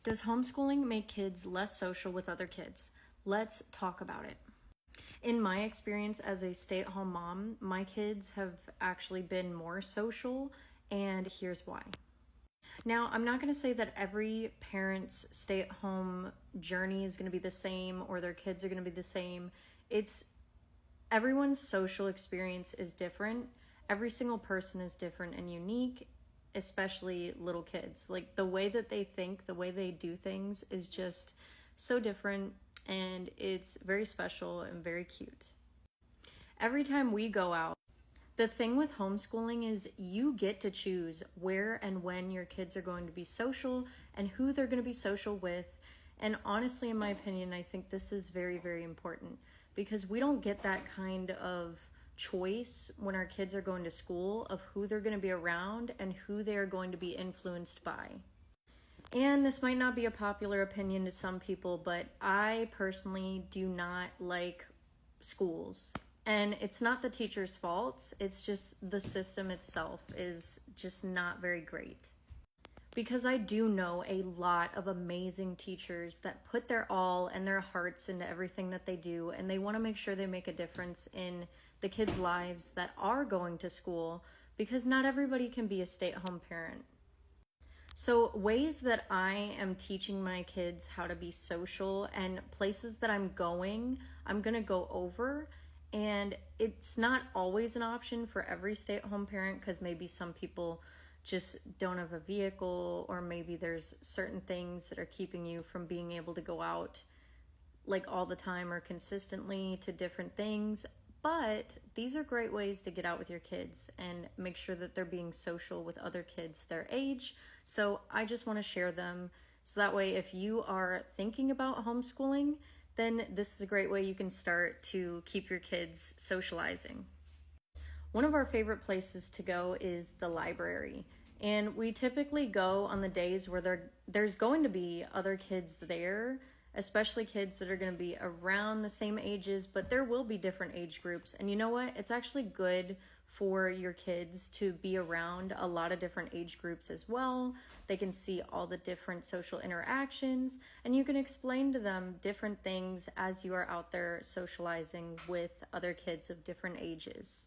Does homeschooling make kids less social with other kids? Let's talk about it. In my experience as a stay-at-home mom, my kids have actually been more social, and here's why. Now, I'm not going to say that every parent's stay-at-home journey is going to be the same or their kids are going to be the same. Everyone's social experience is different. Every single person is different and unique, especially little kids. Like, the way that they think, the way they do things is just so different, and it's very special and very cute. Every time we go out, the thing with homeschooling is you get to choose where and when your kids are going to be social and who they're going to be social with. And honestly, in my opinion, I think this is very, very important because we don't get that kind of choice when our kids are going to school of who they're going to be around and who they are going to be influenced by. And this might not be a popular opinion to some people, but I personally do not like schools. And it's not the teacher's fault, it's just the system itself is just not very great. Because I do know a lot of amazing teachers that put their all and their hearts into everything that they do, and they want to make sure they make a difference in the kids' lives that are going to school, because not everybody can be a stay-at-home parent. So ways that I am teaching my kids how to be social and places that I'm going to go over. And it's not always an option for every stay-at-home parent because maybe some people just don't have a vehicle, or maybe there's certain things that are keeping you from being able to go out like all the time or consistently to different things. But these are great ways to get out with your kids and make sure that they're being social with other kids their age. So I just want to share them. So that way, if you are thinking about homeschooling, then this is a great way you can start to keep your kids socializing. One of our favorite places to go is the library. And we typically go on the days where there's going to be other kids there, especially kids that are going to be around the same ages, but there will be different age groups. And you know what? It's actually good for your kids to be around a lot of different age groups as well. They can see all the different social interactions, and you can explain to them different things as you are out there socializing with other kids of different ages.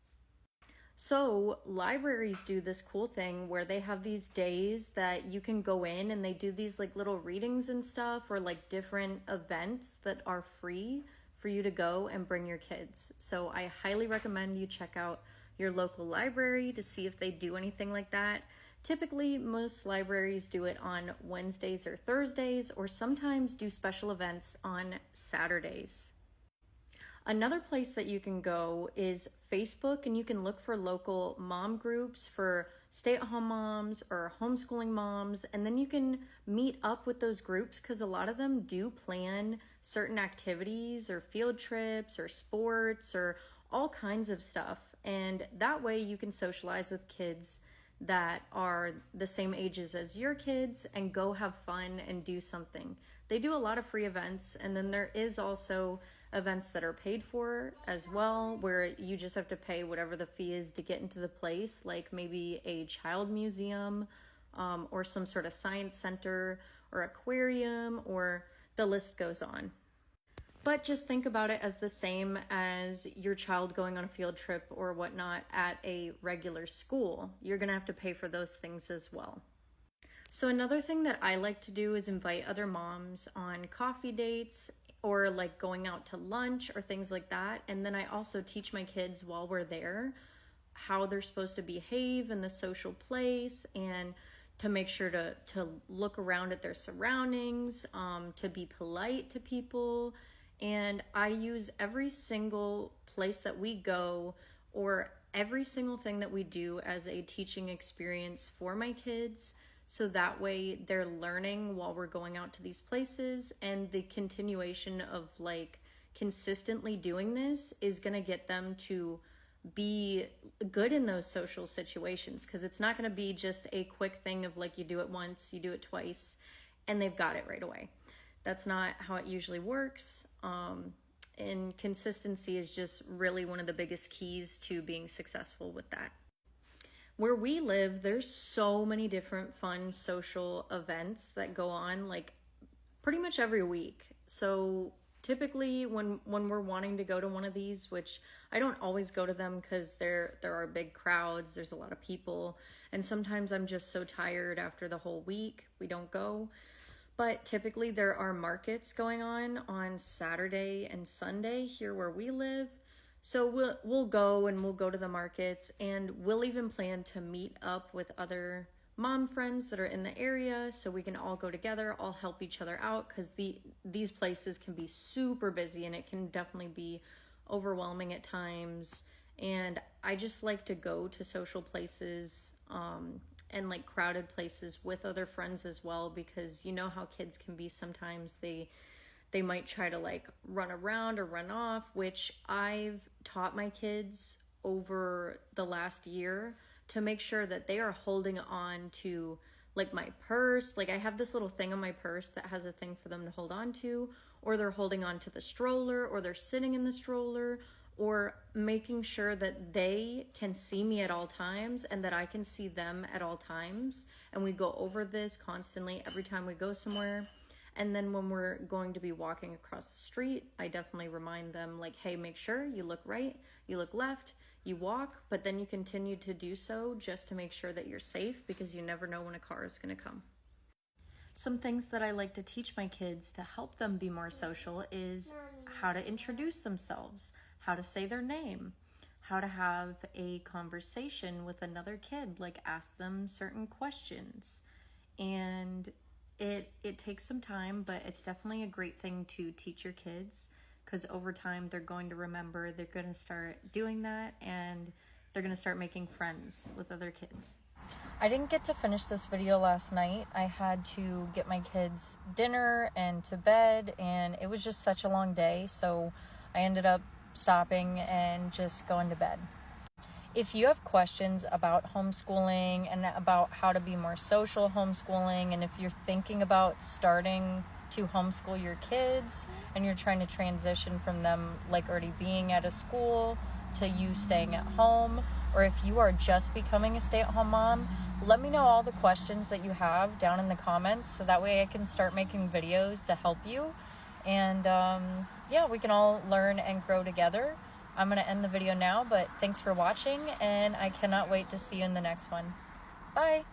So libraries do this cool thing where they have these days that you can go in and they do these like little readings and stuff, or like different events that are free for you to go and bring your kids. So I highly recommend you check out your local library to see if they do anything like that. Typically, most libraries do it on Wednesdays or Thursdays, or sometimes do special events on Saturdays. Another place that you can go is Facebook, and you can look for local mom groups for stay-at-home moms or homeschooling moms, and then you can meet up with those groups because a lot of them do plan certain activities or field trips or sports or all kinds of stuff. And that way you can socialize with kids that are the same ages as your kids and go have fun and do something. They do a lot of free events, and then there is also events that are paid for as well, where you just have to pay whatever the fee is to get into the place, like maybe a child museum or some sort of science center or aquarium, or the list goes on. But just think about it as the same as your child going on a field trip or whatnot at a regular school. You're going to have to pay for those things as well. So another thing that I like to do is invite other moms on coffee dates or like going out to lunch or things like that. And then I also teach my kids while we're there how they're supposed to behave in the social place, and to make sure to look around at their surroundings, to be polite to people. And I use every single place that we go or every single thing that we do as a teaching experience for my kids. So that way they're learning while we're going out to these places, and the continuation of like consistently doing this is going to get them to be good in those social situations, because it's not going to be just a quick thing of like you do it once, you do it twice, and they've got it right away. That's not how it usually works. And consistency is just really one of the biggest keys to being successful with that. Where we live, there's so many different fun social events that go on. Like pretty much every week. So typically when we're wanting to go to one of these, which I don't always go to them because there are big crowds, there's a lot of people, and sometimes I'm just so tired after the whole week, we don't go. But typically there are markets going on Saturday and Sunday here where we live. So we'll go, and we'll go to the markets, and we'll even plan to meet up with other mom friends that are in the area so we can all go together, all help each other out, because these places can be super busy and it can definitely be overwhelming at times. And I just like to go to social places and like crowded places with other friends as well, because you know how kids can be sometimes. They might try to like run around or run off, which I've taught my kids over the last year to make sure that they are holding on to like my purse. Like I have this little thing on my purse that has a thing for them to hold on to, or they're holding on to the stroller, or they're sitting in the stroller, or making sure that they can see me at all times and that I can see them at all times. And we go over this constantly every time we go somewhere. And then when we're going to be walking across the street, I definitely remind them like, hey, make sure you look right, you look left, you walk, but then you continue to do so just to make sure that you're safe, because you never know when a car is going to come. Some things that I like to teach my kids to help them be more social is how to introduce themselves, how to say their name, how to have a conversation with another kid, like ask them certain questions. And it takes some time, but it's definitely a great thing to teach your kids, because over time they're going to remember, they're going to start doing that, and they're going to start making friends with other kids. I didn't get to finish this video last night. I had to get my kids dinner and to bed, and it was just such a long day, so I ended up stopping and just going to bed. If you have questions about homeschooling and about how to be more social homeschooling, and if you're thinking about starting to homeschool your kids and you're trying to transition from them like already being at a school to you staying at home, or if you are just becoming a stay-at-home mom, let me know all the questions that you have down in the comments, so that way I can start making videos to help you. And yeah, we can all learn and grow together. I'm going to end the video now, but thanks for watching, and I cannot wait to see you in the next one. Bye!